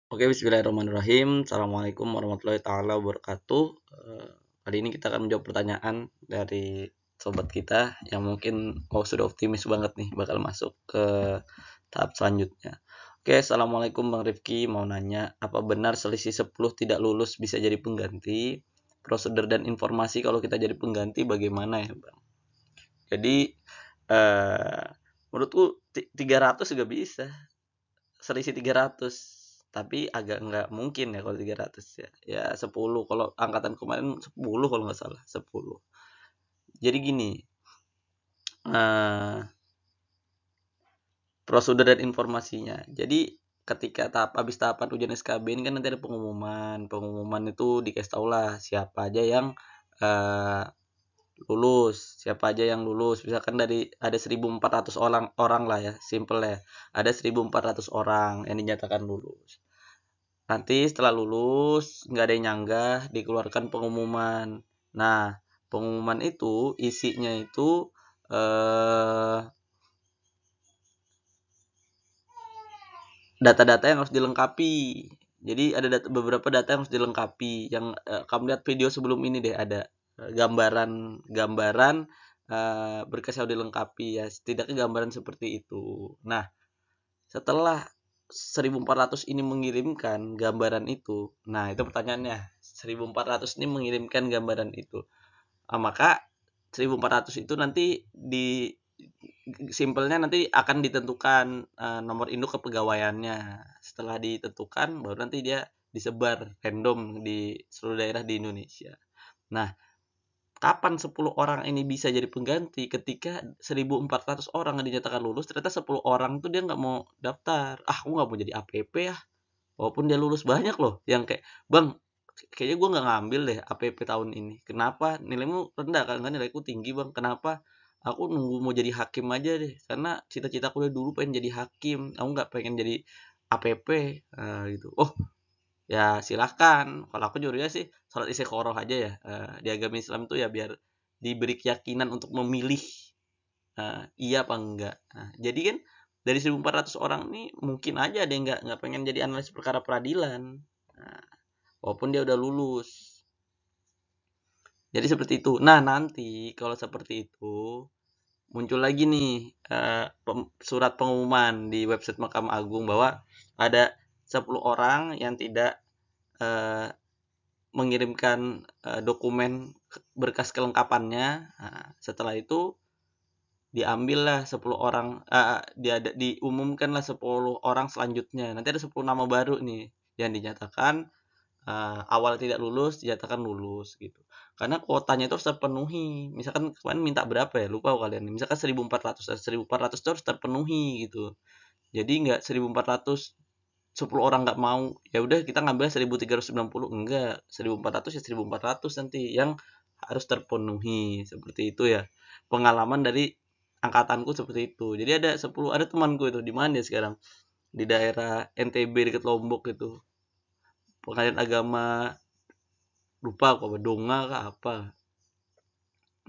Oke, bismillahirrahmanirrahim. Assalamualaikum warahmatullahi taala wabarakatuh. Kali ini kita akan menjawab pertanyaan dari sobat kita yang mungkin sudah optimis banget nih bakal masuk ke tahap selanjutnya. Oke, assalamualaikum Bang Rifki, mau nanya, apa benar selisih 10 tidak lulus bisa jadi pengganti? Prosedur dan informasi kalau kita jadi pengganti bagaimana ya, Bang? Jadi eh, menurutku 300 juga bisa, selisih 300, tapi agak nggak mungkin ya kalau 300 ya. Ya 10, kalau angkatan kemarin 10 kalau nggak salah, 10. Jadi gini, eh, prosedur dan informasinya. Jadi ketika habis tahapan ujian SKB ini kan nanti ada pengumuman. Pengumuman itu dikasih tahu lah siapa aja yang eh, lulus, siapa aja yang lulus. Misalkan dari ada 1.400 orang orang lah ya, simple ya. Ada 1.400 orang yang dinyatakan lulus. Nanti setelah lulus, nggak ada yang nyanggah, dikeluarkan pengumuman. Nah, pengumuman itu isinya itu eh, data-data yang harus dilengkapi. Jadi ada beberapa data yang harus dilengkapi. Yang kamu lihat video sebelum ini deh, ada gambaran berkas yang dilengkapi ya. Setidaknya gambaran seperti itu. Nah, setelah 1.400 ini mengirimkan gambaran itu. Nah, itu pertanyaannya. 1.400 ini mengirimkan gambaran itu. Maka 1.400 itu nanti simpelnya nanti akan ditentukan nomor induk kepegawaiannya. Setelah ditentukan baru nanti dia disebar random di seluruh daerah di Indonesia. Nah, kapan 10 orang ini bisa jadi pengganti? Ketika 1.400 orang yang dinyatakan lulus, ternyata 10 orang itu dia nggak mau daftar. Aku nggak mau jadi APP ya. Walaupun dia lulus banyak loh. Yang kayak, Bang, kayaknya gue nggak ngambil deh APP tahun ini. Kenapa? Nilaimu rendah kan? Nilaiku tinggi, Bang. Kenapa? Aku nunggu mau jadi hakim aja deh. Karena cita-citaku dari dulu pengen jadi hakim. Aku nggak pengen jadi APP. Gitu. Oh, ya silahkan. Kalau aku nyuruhnya sih sholat istiqoroh aja ya. Di agama Islam tuh ya biar diberi keyakinan untuk memilih iya apa enggak. Jadi kan dari 1.400 orang ini mungkin aja ada yang nggak pengen jadi analis perkara peradilan. Nah, walaupun dia udah lulus. Jadi seperti itu. Nah, nanti kalau seperti itu muncul lagi nih surat pengumuman di website Mahkamah Agung bahwa ada 10 orang yang tidak eh, mengirimkan dokumen berkas kelengkapannya. Nah, setelah itu diambillah 10 orang, diumumkanlah 10 orang selanjutnya. Nanti ada 10 nama baru nih yang dinyatakan awal tidak lulus, dinyatakan lulus gitu. Karena kuotanya itu harus terpenuhi. Misalkan kemarin minta berapa ya? Lupa kalian. Misalkan 1.400, 1.400 itu harus terpenuhi gitu. Jadi nggak 1.400 10 orang nggak mau, ya udah kita ngambil 1.390, enggak, 1.400 ya 1.400 nanti yang harus terpenuhi, seperti itu ya. Pengalaman dari angkatanku seperti itu. Jadi ada 10, ada temanku itu di mana dia sekarang? Di daerah NTB dekat Lombok itu. Pengadilan agama, lupa kok, Donga kah apa.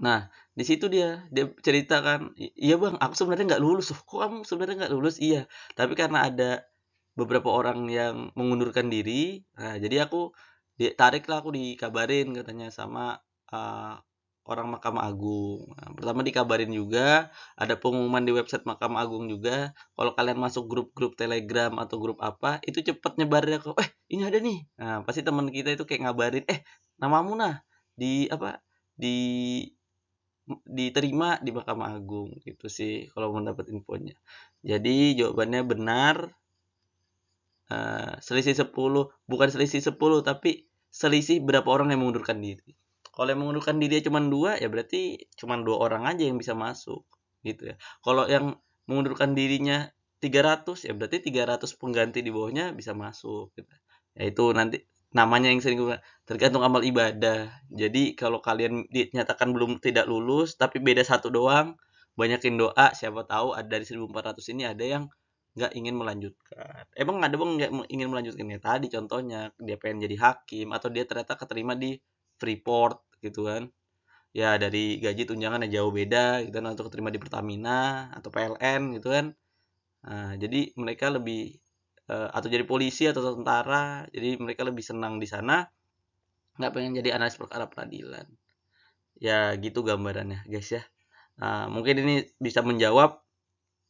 Nah, di situ dia cerita kan, iya bang, aku sebenarnya nggak lulus. Kok kamu sebenarnya nggak lulus? Iya, tapi karena ada beberapa orang yang mengundurkan diri, nah jadi aku ditariklah, aku dikabarin katanya sama uh, orang Mahkamah Agung. Nah, pertama dikabarin juga, ada pengumuman di website Mahkamah Agung juga. Kalau kalian masuk grup-grup Telegram atau grup apa, itu cepet nyebarnya kok. Ini ada nih. Nah, pasti teman kita itu kayak ngabarin, namamu nah di apa? Di diterima di Mahkamah Agung gitu sih kalau mendapat infonya. Jadi jawabannya benar, selisih 10, bukan selisih 10 tapi selisih berapa orang yang mengundurkan diri. Kalau yang mengundurkan diri cuma 2 ya berarti cuma 2 orang aja yang bisa masuk gitu ya. Kalau yang mengundurkan dirinya 300 ya berarti 300 pengganti di bawahnya bisa masuk gitu. Ya itu nanti namanya yang sering gue tergantung amal ibadah. Jadi kalau kalian dinyatakan belum tidak lulus tapi beda satu doang, banyakin doa, siapa tahu ada dari 1.400 ini ada yang nggak ingin melanjutkan. Emang ada bang nggak ingin melanjutkan ya? Tadi contohnya dia pengen jadi hakim atau dia ternyata keterima di Freeport gitu kan. Ya dari gaji tunjangan yang jauh beda gitu kan, untuk keterima di Pertamina atau PLN gitu kan. Nah, jadi mereka lebih atau jadi polisi atau tentara. Jadi mereka lebih senang di sana, nggak pengen jadi analis perkara peradilan. Ya gitu gambarannya guys ya. Nah, mungkin ini bisa menjawab,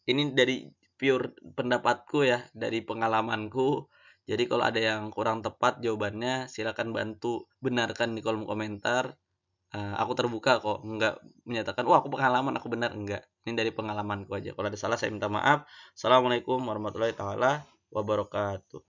ini dari pure pendapatku ya, dari pengalamanku. Jadi kalau ada yang kurang tepat jawabannya, silakan bantu benarkan di kolom komentar. Aku terbuka kok, nggak menyatakan, wah aku pengalaman, aku benar, enggak. Ini dari pengalamanku aja. Kalau ada salah saya minta maaf. Assalamualaikum warahmatullahi taala wabarakatuh.